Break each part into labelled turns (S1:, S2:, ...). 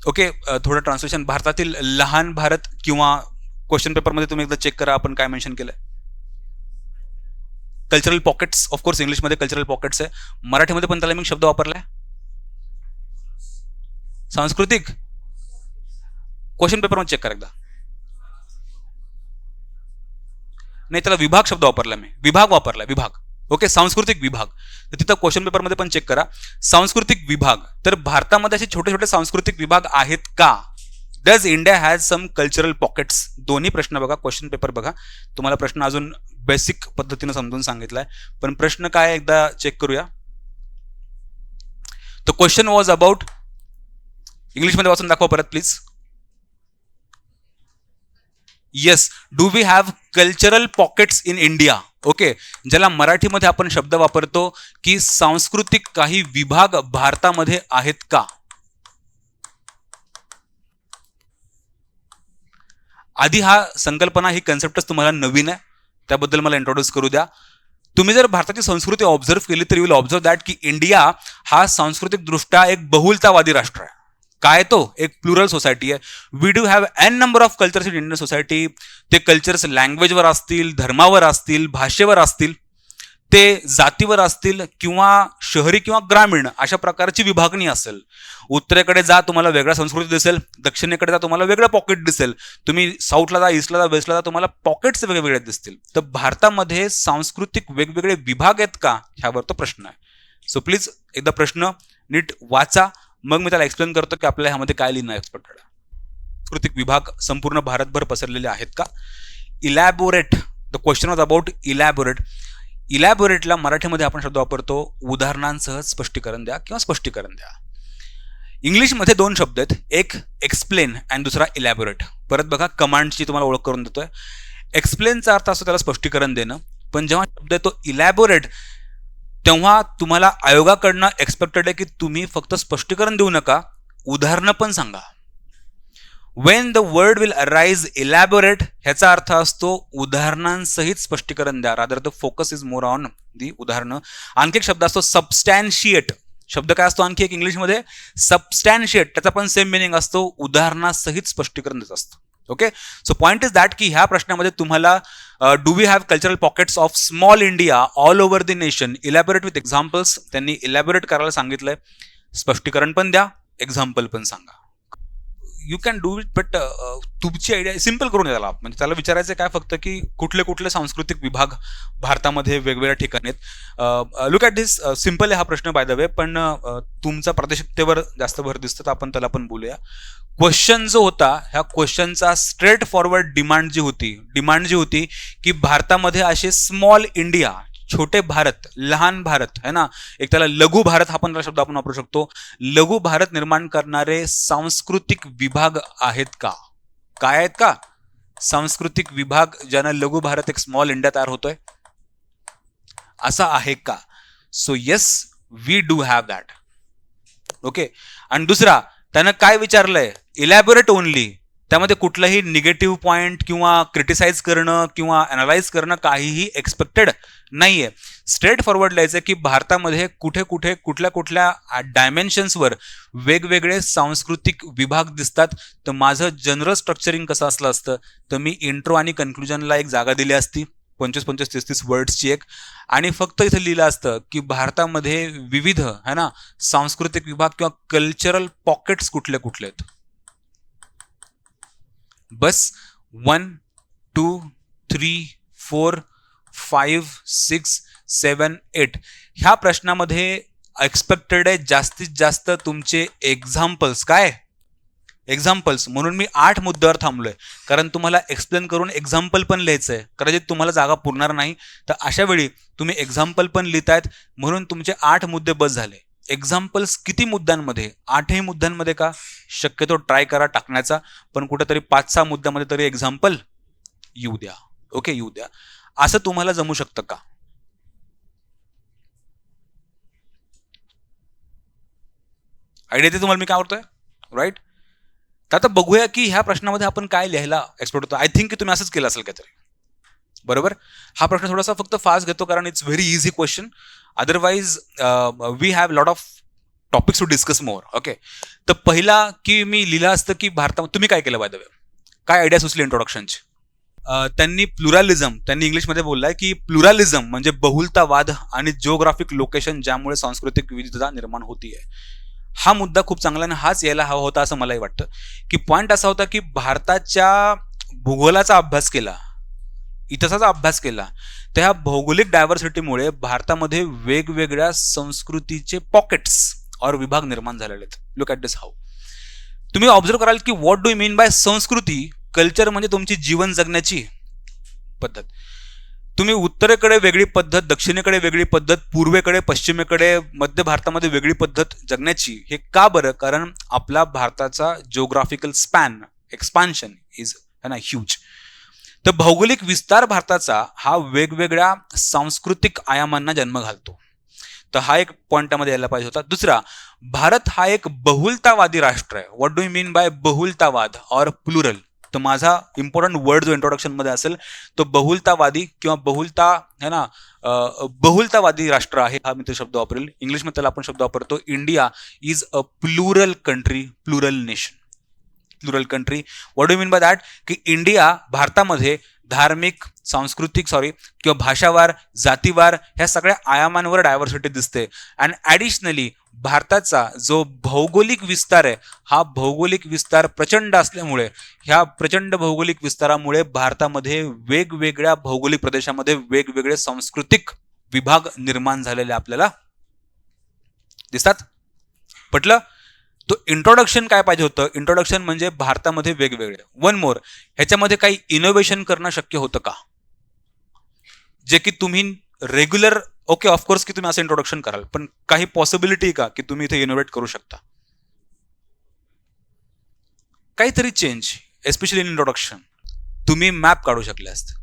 S1: Okay, थोडं translation. भारतातील लहान भारत किंवा क्वेश्चन पेपरमध्ये तुम्ही एकदा चेक करा आपण काय मेन्शन केलंय. कल्चरल पॉकेट्स, ऑफकोर्स इंग्लिशमध्ये कल्चरल पॉकेट्स आहे, मराठीमध्ये पण त्याला मी शब्द वापरलाय सांस्कृतिक. क्वेश्चन पेपरमध्ये चेक करा एकदा. नाही, त्याला विभाग शब्द वापरला मी, विभाग वापरला, विभाग. ओके, सांस्कृतिक विभाग. तर तिथं क्वेश्चन पेपरमध्ये पण चेक करा सांस्कृतिक विभाग. तर भारतामध्ये असे छोटे छोटे सांस्कृतिक विभाग आहेत का? Does India has some cultural pockets? दोन्ही प्रश्न बघा, क्वेश्चन पेपर बघा. तुम्हाला प्रश्न अजून बेसिक पद्धतीने समजून सांगितलाय, पण प्रश्न काय एकदा चेक करूया. द क्वेश्चन वॉज अबाउट, इंग्लिशमध्ये वाचून दाखवा परत please. Yes, do we have cultural pockets in India? Okay, ज्याला मराठीमध्ये आपण शब्द वापरतो की सांस्कृतिक काही विभाग भारतामध्ये आहेत का? आधी हा संकल्पना, ही कन्सेप्टच तुम्हाला नवीन आहे, त्याबद्दल मला इंट्रोड्यूस करू द्या. तुम्ही जर भारताची संस्कृती ऑब्झर्व केली तर यू विल ऑब्झर्व दॅट की इंडिया हा सांस्कृतिक दृष्ट्या एक बहुलतावादी राष्ट्र आहे. काय तो? एक प्लुरल सोसायटी आहे. We do have an number of cultures in Indian society. ते कल्चर्स लँग्वेजवर असतील, धर्मावर असतील, भाषेवर असतील, ते जातीवर असतील, किंवा शहरी किंवा ग्रामीण अशा प्रकारची विभागणी असेल. उत्तरेकडे जा तुम्हाला वेगळा संस्कृती दिसेल, दक्षिणेकडे जा तुम्हाला वेगळं पॉकेट दिसेल, तुम्ही साऊथला जा, ईस्टला जा, वेस्टला जा, तुम्हाला पॉकेट्स वेगवेगळे दिसतील. तर भारतामध्ये सांस्कृतिक वेगवेगळे विभाग आहेत का, ह्यावर तो प्रश्न आहे. सो प्लीज एकदा प्रश्न नीट वाचा, मग मी त्याला एक्सप्लेन करतो की आपल्याला ह्यामध्ये काय लिहिणं एक्सपेक्टेड आहे. सांस्कृतिक विभाग संपूर्ण भारतभर पसरलेले आहेत का? Elaborate. The question was about elaborate. इलॅबोरेटला मराठीमध्ये आपण शब्द वापरतो उदाहरणांसह स्पष्टीकरण द्या किंवा स्पष्टीकरण द्या. इंग्लिशमध्ये दोन शब्द आहेत, एक एक्सप्लेन आणि दुसरा इलॅबोरेट. परत बघा, कमांडची तुम्हाला ओळख करून देतोय. एक्सप्लेनचा अर्थ असतो त्याला स्पष्टीकरण देणं, पण जेव्हा शब्द येतो इलॅबोरेट तेव्हा तुम्हाला आयोगाकडनं एक्सपेक्टेड आहे की तुम्ही फक्त स्पष्टीकरण देऊ नका, उदाहरणं पण सांगा. Wien the word will arise elaborate, ह्याचा अर्थ असतो उदाहरणांसहित स्पष्टीकरण द्या. Rather the focus is more on the उदाहरणं. आणखी एक शब्द असतो सबस्टॅन्शिएट. शब्द काय असतो आणखी एक इंग्लिशमध्ये? सबस्टॅन्शिएट. त्याचा पण सेम मिनिंग असतो, उदाहरणासहित स्पष्टीकरण देत असतो. Okay, so point is that की ह्या प्रश्नामध्ये तुम्हाला do we have cultural pockets of small India all over the nation, elaborate with examples. त्यांनी इलॅबोरेट करायला सांगितलंय, स्पष्टीकरण पण द्या, एक्झाम्पल पण सांगा. You can do it, but तुमची आयडिया सिम्पल करून द्याला. म्हणजे त्याला विचारायचं काय फक्त की कुठले कुठले सांस्कृतिक विभाग भारतामध्ये वेगवेगळ्या ठिकाणी आहेत. Look at this. सिम्पल आहे हा प्रश्न बाय द वे, पण तुमचा प्रादेशिकतेवर जास्त भर दिसतं, तर आपण त्याला पण बोलूया. क्वेश्चन जो होता, ह्या क्वेश्चनचा स्ट्रेट फॉरवर्ड डिमांड जी होती की भारतामध्ये असे स्मॉल इंडिया, छोटे भारत, लहान भारत है ना, एक त्याला लघु भारत हा पण शब्द आपण वापरू शकतो, लघु भारत निर्माण करणारे सांस्कृतिक विभाग आहेत का? काय आहेत का? सांस्कृतिक विभाग ज्यानं लघु भारत, एक स्मॉल इंडिया तयार होतोय, असा आहे का? So yes, we do have that. Okay, आणि दुसरा त्यानं काय विचारलंय? Elaborate only. त्यामध्ये कुठलंही निगेटिव्ह पॉइंट किंवा क्रिटिसाइज करणं किंवा अनालाइज करणं काहीही एक्सपेक्टेड नाहीये. स्ट्रेट फॉरवर्ड लिहायचं की भारतामध्ये कुठे कुठे कुठल्या कुठल्या डायमेन्शन्सवर वेगवेगळे सांस्कृतिक विभाग दिसतात. तर माझं जनरल स्ट्रक्चरिंग कसं असलं असतं, तर मी इंट्रो आणि कन्क्लुजनला एक जागा दिली असती, 25-25, 30-30 वर्ड्सची एक, आणि फक्त इथं लिहिलं असतं की भारतामध्ये विविध है ना सांस्कृतिक विभाग किंवा कल्चरल पॉकेट्स कुठले कुठले आहेत. बस 1, 2, 3, 4, 5, 6, 7, 8 ह्या प्रश्नामध्ये एक्सपेक्टेड आहे जास्तीत जास्त तुमचे एक्झाम्पल्स. काय एक्झाम्पल्स? म्हणून मी 8 मुद्द्यावर थांबलोय, कारण तुम्हाला एक्सप्लेन करून एक्झाम्पल पण लिहायचंय. कदाचित तुम्हाला जागा पुरणार नाही, तर अशा वेळी तुम्ही एक्झाम्पल पण लिहितायत, म्हणून तुमचे 8 मुद्दे बस झाले. एक्झाम्पल्स किती मुद्द्यांमध्ये? 8ही मुद्द्यांमध्ये का? शक्यतो ट्राय करा टाकण्याचा, पण कुठेतरी 5-6 मुद्द्यामध्ये तरी एक्झाम्पल येऊ द्या. ओके, येऊ द्या. असं तुम्हाला जमू शकतं का? आयडिया ते तुम्हाला मी काय करतोय, राईट? तर आता बघूया की ह्या प्रश्नामध्ये आपण काय लिहायला एक्सपेक्ट होतो. आय थिंक की तुम्ही असंच केलं असेल काहीतरी, बरोबर? हा प्रश्न थोडासा फक्त फास्ट घेतो कारण it's very easy question. Otherwise we have lot of topics to discuss more. Okay, तर पहिला की मी लिहिलं असतं की भारतात तुम्ही काय केलं बाय द वे, काय आयडिया सुचली इंट्रोडक्शनची. त्यांनी प्लुरालिझम, त्यांनी इंग्लिशमध्ये बोललाय की प्लुरालिझम म्हणजे बहुलतावाद आणि जिओग्राफिक लोकेशन ज्यामुळे सांस्कृतिक विविधता निर्माण होतीये. हा मुद्दा खूप चांगला आणि हाच यायला हवा होता असं मलाही वाटतं. की पॉइंट असा होता की भारताच्या भूगोलाचा अभ्यास केला, इतिहासाचा अभ्यास केला, तर ह्या भौगोलिक डायव्हर्सिटीमुळे भारतामध्ये वेगवेगळ्या संस्कृतीचे पॉकेट्स और विभाग निर्माण झालेले आहेत. Look at this how. तुम्ही ऑब्झर्व कराल की what do you mean bye संस्कृती. कल्चर म्हणजे तुमची जीवन जगण्याची पद्धत. तुम्ही उत्तरेकडे वेगळी पद्धत, दक्षिणेकडे वेगळी पद्धत, पूर्वेकडे पश्चिमेकडे, मध्य भारतामध्ये वेगळी पद्धत जगण्याची. हे का बरं? कारण आपला भारताचा जिओग्राफिकल स्पॅन, एक्सपान्शन इज है ना ह्यूज. तर भौगोलिक विस्तार भारताचा हा वेगवेगळ्या सांस्कृतिक आयामांना जन्म घालतो. तर हा एक पॉइंटामध्ये यायला पाहिजे होता. दुसरा, भारत हा एक बहुलतावादी राष्ट्र आहे. What do you mean by बहुलतावाद और प्लुरल. तर माझा इम्पॉर्टंट वर्ड जो इंट्रोडक्शन मध्ये असेल तो बहुलतावादी किंवा बहुलता है ना, बहुलतावादी राष्ट्र आहे हा मी तो शब्द वापरेल. इंग्लिशमध्ये त्याला आपण शब्द वापरतो India is a plural country, plural nation, plural country. What do mean by that की इंडिया, भारतामध्ये धार्मिक, सांस्कृतिक किंवा भाषावार, जातीवार ह्या सगळ्या आयामांवर डायव्हर्सिटी दिसते. अँड ॲडिशनली भारताचा जो भौगोलिक विस्तार आहे हा भौगोलिक विस्तार प्रचंड असल्यामुळे, ह्या प्रचंड भौगोलिक विस्तारामुळे भारतामध्ये वेगवेगळ्या भौगोलिक प्रदेशामध्ये वेगवेगळे सांस्कृतिक विभाग निर्माण झालेले आपल्याला दिसतात. पटलं? तो इंट्रोडक्शन काय पाहिजे होतं? इंट्रोडक्शन म्हणजे भारतामध्ये वेगवेगळे. वन मोर, ह्याच्यामध्ये काही इनोव्हेशन करणं शक्य होतं का, जे की तुम्ही रेग्युलर, ओके ऑफकोर्स की तुम्ही असं इंट्रोडक्शन कराल, पण काही पॉसिबिलिटी का की तुम्ही इथे इनोव्हेट करू शकता, काहीतरी चेंज, एस्पेशली इन इंट्रोडक्शन. तुम्ही मॅप काढू शकले असते.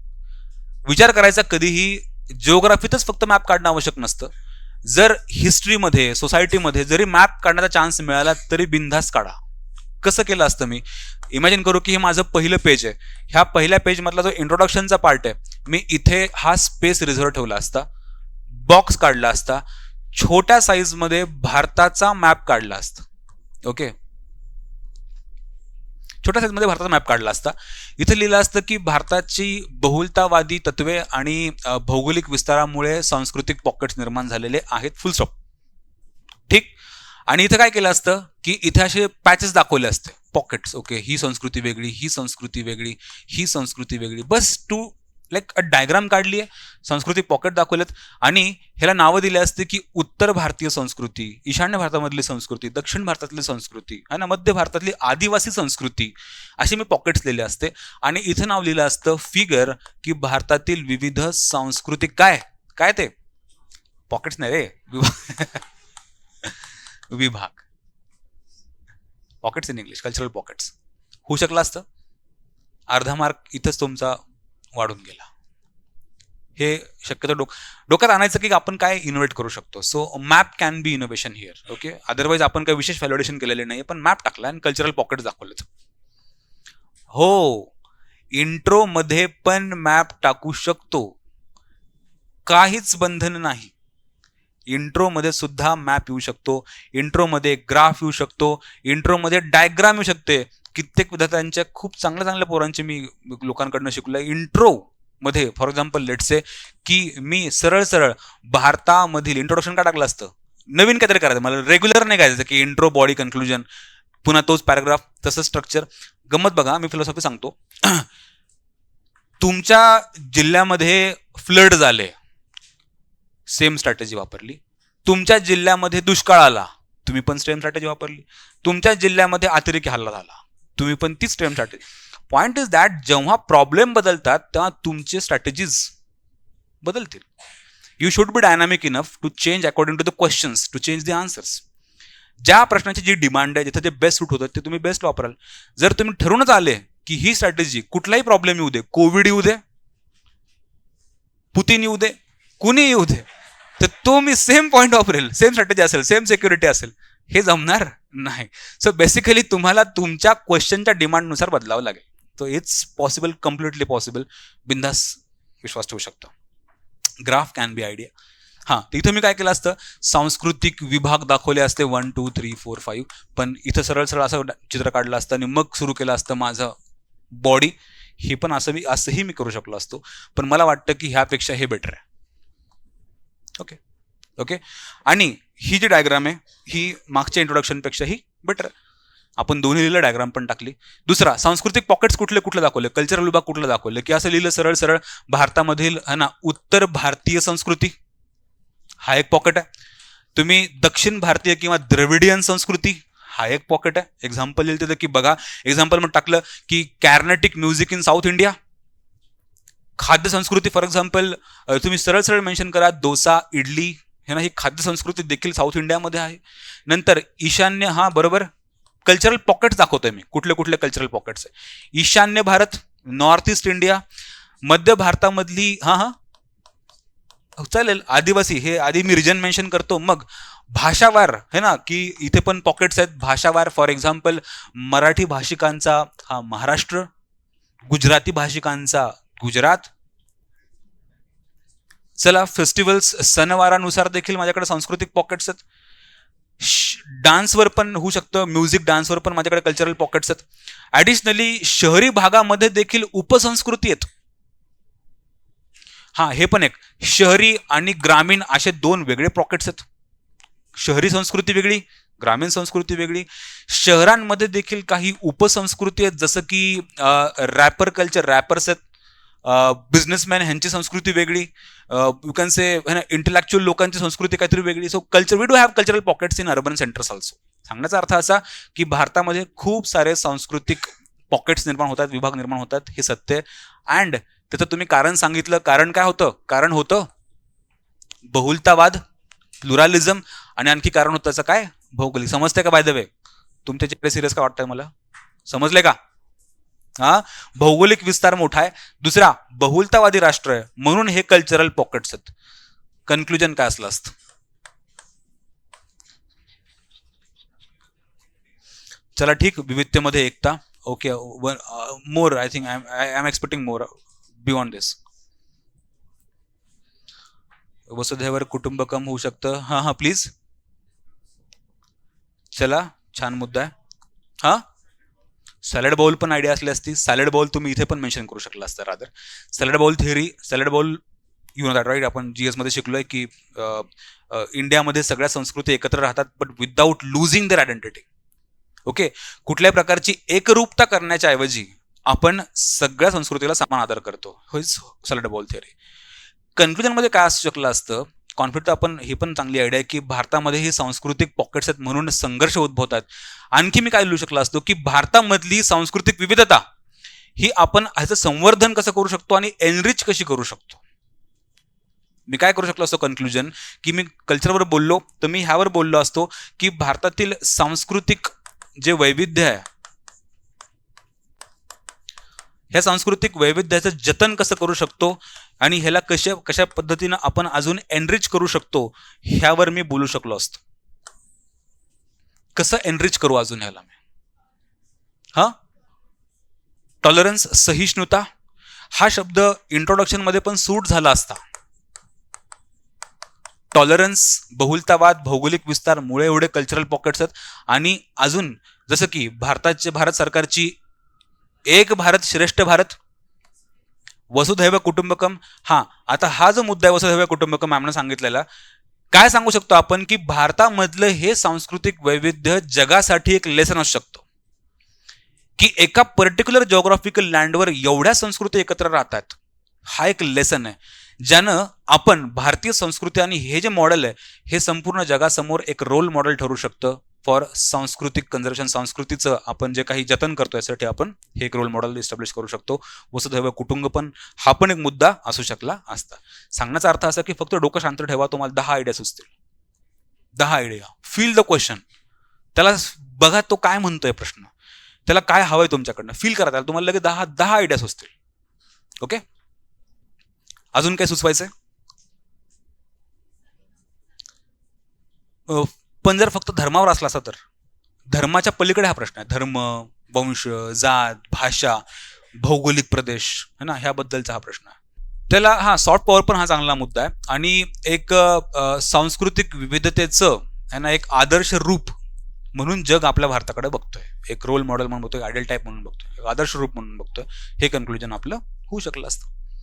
S1: विचार करायचा, कधीही जिओग्राफीतच फक्त मॅप काढणं आवश्यक नसतं. जर हिस्ट्रीमध्ये, सोसायटीमध्ये जरी मॅप काढण्याचा चान्स मिळाला तरी बिनधास्त काढा. कसं केलं असतं मी? इमॅजिन करू की हे माझं पहिलं पेज आहे. ह्या पहिल्या पेज मधला जो इंट्रोडक्शनचा पार्ट आहे, मी इथे हा स्पेस रिझर्व ठेवला असता, बॉक्स काढला असता, छोट्या साईजमध्ये भारताचा मॅप काढला असता. ओके, छोट्या साईजमध्ये भारताचा मॅप काढला असता. इथे लिहिलं असतं की भारताची बहुलतावादी तत्वे आणि भौगोलिक विस्तारामुळे सांस्कृतिक पॉकेट्स निर्माण झालेले आहेत, फुल स्टॉप. ठीक. आणि इथे काय केलं असतं की इथे असे पॅचेस दाखवले असते, पॉकेट्स. ओके, ही संस्कृती वेगळी, ही संस्कृती वेगळी, ही संस्कृती वेगळी. बस टू लाईक अ डायग्राम काढली आहे, सांस्कृतिक पॉकेट दाखवलेत आणि ह्याला नावं दिले असते की उत्तर भारतीय संस्कृती, ईशान्य भारतामधली संस्कृती, दक्षिण भारतातली संस्कृती आहे ना, मध्य भारतातली आदिवासी संस्कृती, असे मी पॉकेट्स लिहिले असते. आणि इथं नाव लिहिलं असतं फिगर की भारतातील विविध सांस्कृतिक काय काय ते पॉकेट्स नाही रे, विभाग. Pockets in English, cultural pockets. होऊ शकलं असतं. अर्धा मार्क इथंच तुमचा वाढून गेला. हे शक्यतो डोक्यात आणायचं की आपण काय इनोव्हेट करू शकतो. So map can be innovation here. Okay, otherwise आपण काही विशेष व्हॅल्युएशन केलेले नाही, पण मॅप टाकला आणि कल्चरल पॉकेट दाखवलेत. हो, इंट्रो मध्ये पण मॅप टाकू शकतो, काहीच बंधन नाही. इंट्रो मध्ये सुद्धा मॅप येऊ शकतो, इंट्रो मध्ये ग्राफ येऊ शकतो, इंट्रो मध्ये डायग्राम येऊ शकते. कित्येक विद्यार्थ्यांच्या, खूप चांगल्या चांगल्या पोरांचे मी लोकांकडनं शिकलोय इंट्रो मध्ये. फॉर एक्झाम्पल लेट्स से की मी सरळ सरळ भारतामधील इंट्रोडक्शन का टाकलं असतं, नवीन काहीतरी करायचं, मला रेग्युलर नाही करायचं की इंट्रो, बॉडी, कन्क्लुजन, पुन्हा तोच पॅराग्राफ, तसं स्ट्रक्चर. गमत बघा, मी फिलॉसॉफी सांगतो. तुमच्या जिल्ह्यामध्ये फ्लड झाले, सेम स्ट्रॅटेजी वापरली. तुमच्या जिल्ह्यामध्ये दुष्काळ आला, तुम्ही पण सेम स्ट्रॅटेजी वापरली. तुमच्या जिल्ह्यामध्ये अतिरेकी हल्ला झाला, तुम्ही पण तीच same strategy. Point is that जेव्हा प्रॉब्लेम बदलतात तेव्हा तुमचे स्ट्रॅटेजीज बदलतील. You should be dynamic enough to change according to the questions, to change the answers. ज्या प्रश्नाची जी डिमांड आहे, जिथे ते बेस्ट सूट होतं ते तुम्ही बेस्ट वापराल. जर तुम्ही ठरवूनच आले की ही स्ट्रॅटेजी, कुठलाही प्रॉब्लेम येऊ दे, कोविड येऊ दे, पुतीन येऊ दे, कुणी येऊ दे, तर तो मी सेम पॉईंट वापरेल, सेम स्ट्रॅटेजी असेल, सेम सिक्युरिटी असेल, हे जमणार नाही. सो बेसिकली तुम्हाला तुमच्या क्वेश्चनच्या डिमांडनुसार बदलावं लागेल. तो इट्स पॉसिबल, कम्प्लिटली पॉसिबल. बिंदास विश्वास ठेवू शकतो. Graph can be idea. हां, इथं मी काय केलं असतं, सांस्कृतिक विभाग दाखवले असते 1 2 3 4 5, पण इथं सरळ सरळ असं चित्र काढलं असतं आणि मग सुरू केलं असतं माझं बॉडी. हे पण असंही मी करू शकलो असतो, पण मला वाटतं की ह्यापेक्षा हे बेटर आहे. Okay okay. आणि ही जी डायग्राम आहे ही मागच्या इंट्रोडक्शनपेक्षाही बेटर आहे. आपण दोन्ही लिहिलं, डायग्राम पण टाकली. दुसरा, सांस्कृतिक पॉकेट्स कुठले कुठले दाखवले, कल्चरल विभाग कुठले दाखवले, की असं लिहिलं सरळ सरळ, भारतामधील है ना उत्तर भारतीय संस्कृती हा एक पॉकेट आहे. तुम्ही दक्षिण भारतीय किंवा द्रविडियन संस्कृती हा एक पॉकेट आहे. एक्झाम्पल लिहिलं तिथं की बघा, एक्झाम्पल म्हणून टाकलं की कॅर्नेटिक म्युझिक इन साऊथ इंडिया. खाद्य संस्कृती फॉर एक्झाम्पल तुम्ही सरळ सरळ मेन्शन करा, डोसा, इडली हे ना, ही खाद्य संस्कृती देखील साऊथ इंडियामध्ये आहे. नंतर ईशान्य, हा बरोबर, कल्चरल पॉकेट्स दाखवतोय मी, कुठले कुठले कल्चरल पॉकेट्स आहे. ईशान्य भारत, नॉर्थ ईस्ट इंडिया, मध्य भारतामधली, हा हा चालेल, आदिवासी, हे आधी मी रिजन मेन्शन करतो. मग भाषावार है ना, की इथे पण पॉकेट्स आहेत भाषावार. फॉर एक्झाम्पल मराठी भाषिकांचा हा महाराष्ट्र, गुजराती भाषिकांचा गुजरात. चला, फेस्टिवल्स, सणवारानुसार देखील माझ्याकडे सांस्कृतिक पॉकेट्स आहेत. डान्सवर पण होऊ शकतं, म्युझिक डान्सवर पण माझ्याकडे कल्चरल पॉकेट्स आहेत. ऍडिशनली शहरी भागामध्ये देखील उपसंस्कृती आहेत. हा, हे पण एक, शहरी आणि ग्रामीण असे दोन वेगळे पॉकेट्स आहेत. शहरी संस्कृती वेगळी, ग्रामीण संस्कृती वेगळी. शहरांमध्ये देखील काही उपसंस्कृती आहेत, जसं की रॅपर कल्चर, रॅपर्स आहेत, बिझनेसमॅन ह्यांची संस्कृती वेगळी, यू कॅन से इंटेलेक्च्युअल लोकांची संस्कृती काहीतरी वेगळी. So culture, we do have cultural pockets in urban centres also. सांगण्याचा अर्थ असा की भारतामध्ये खूप सारे सांस्कृतिक पॉकेट्स निर्माण होतात, विभाग निर्माण होतात, हे सत्य. अँड त्याचं तुम्ही कारण सांगितलं. कारण काय होतं? कारण होतं बहुलतावाद, प्लुरालिझम, आणि आणखी कारण होतं त्याचं काय? भौगोलिक. समजते का बाय द वे? तुमच्या चेहरे सिरियस का वाटतंय मला? समजले का? हा, भौगोलिक विस्तार मोठा आहे. दुसरा, बहुलतावादी राष्ट्र आहे, म्हणून हे कल्चरल पॉकेट्स आहेत. कन्क्लुजन काय असलं असतं? चला ठीक, विविधतेमध्ये एकता. Okay, more, I think I am expecting more beyond this. वसुधैव कुटुंबकम होऊ शकतं. हा हा, प्लीज. चला, छान मुद्दा आहे. हा, सॅलड बाउल पण आयडिया असली असती. सॅलड बाउल तुम्ही इथे पण मेन्शन करू शकला असता. Rather salad bowl theory, salad bowl, you know that right. आपण GS मध्ये शिकलोय की इंडियामध्ये सगळ्या संस्कृती एकत्र राहतात, but without losing their identity. Okay, कुठल्याही प्रकारची एकरूपता करण्याच्या ऐवजी आपण सगळ्या संस्कृतीला समान आदर करतो. होईच सॅलड बाउल थिअरी. कन्क्लुजनमध्ये काय असू शकलं असतं? कॉन्फ्लिक्ट, आपण ही पण चांगली आयडिया आहे की भारतामध्ये हे सांस्कृतिक पॉकेट्स आहेत म्हणून संघर्ष उद्भवतात. आणखी मी काय लिहू शकलो असतो की भारतामधली सांस्कृतिक विविधता ही आपण ह्याचं संवर्धन कसं करू शकतो आणि एनरिच कशी करू शकतो. मी काय करू शकलो असतो कन्क्लुजन, की मी कल्चरवर बोललो तर मी ह्यावर बोललो असतो की भारतातील सांस्कृतिक जे वैविध्य आहे, ह्या सांस्कृतिक वैविध्याचं जतन कसं करू शकतो आणि ह्याला कशा पद्धतीनं आपण अजून एनरिच करू शकतो, ह्यावर मी बोलू शकलो असतो. कसं एनरिच करू अजून ह्याला मी? हा, टॉलरन्स, सहिष्णुता, हा शब्द इंट्रोडक्शन मध्ये पण सूट झाला असता. टॉलरन्स, बहुलतावाद, भौगोलिक विस्तार, मुळे एवढे कल्चरल पॉकेट्स आहेत. आणि अजून जसं की भारत सरकारची एक भारत श्रेष्ठ भारत, वसुधैव कुटुंबकम. हा, आता हा जो मुद्दा आहे वसुधैव कुटुंबकम मॅमने सांगितलेला, काय सांगू शकतो आपण की भारतामधलं हे सांस्कृतिक वैविध्य जगासाठी एक लेसन असू शकतो की एका पर्टिक्युलर जिओग्राफिकल लँडवर एवढ्या संस्कृती एकत्र राहतात. हा एक लेसन आहे ज्यानं आपण भारतीय संस्कृती आणि हे जे मॉडेल आहे हे संपूर्ण जगासमोर एक रोल मॉडेल ठरू शकतं फॉर सांस्कृतिक कन्झर्वेशन. संस्कृतीचं आपण जे काही जतन करतो यासाठी आपण हे एक रोल मॉडेल इस्टॅब्लिश करू शकतो. वसुधैव कुटुंबकम हा पण एक मुद्दा असू शकला असता. सांगण्याचा अर्थ असा की फक्त डोकं शांत ठेवा, तुम्हाला 10 आयडिया सुचतील. 10 आयडिया. Feel the question. त्याला बघा तो काय म्हणतोय प्रश्न, त्याला काय हवंय तुमच्याकडनं, फील करा त्याला. तुम्हाला लगेच 10 आयडिया सुचतील. ओके, अजून काय सुचवायचंय? पण जर फक्त धर्मावर असला असता तर? धर्माच्या पलीकडे हा प्रश्न आहे. धर्म, वंश, जात, भाषा, भौगोलिक प्रदेश है ना, ह्याबद्दलचा हा प्रश्न आहे. त्याला सॉफ्ट पॉवर पण हा चांगला मुद्दा आहे. आणि एक सांस्कृतिक विविधतेचं आहे ना एक आदर्श रूप म्हणून जग आपल्या भारताकडे बघतोय. एक रोल मॉडेल म्हणून बघतोय, आयडल टाईप म्हणून बघतोय, एक आदर्श रूप म्हणून बघतोय. हे कन्क्लुजन आपलं होऊ शकलं असतं.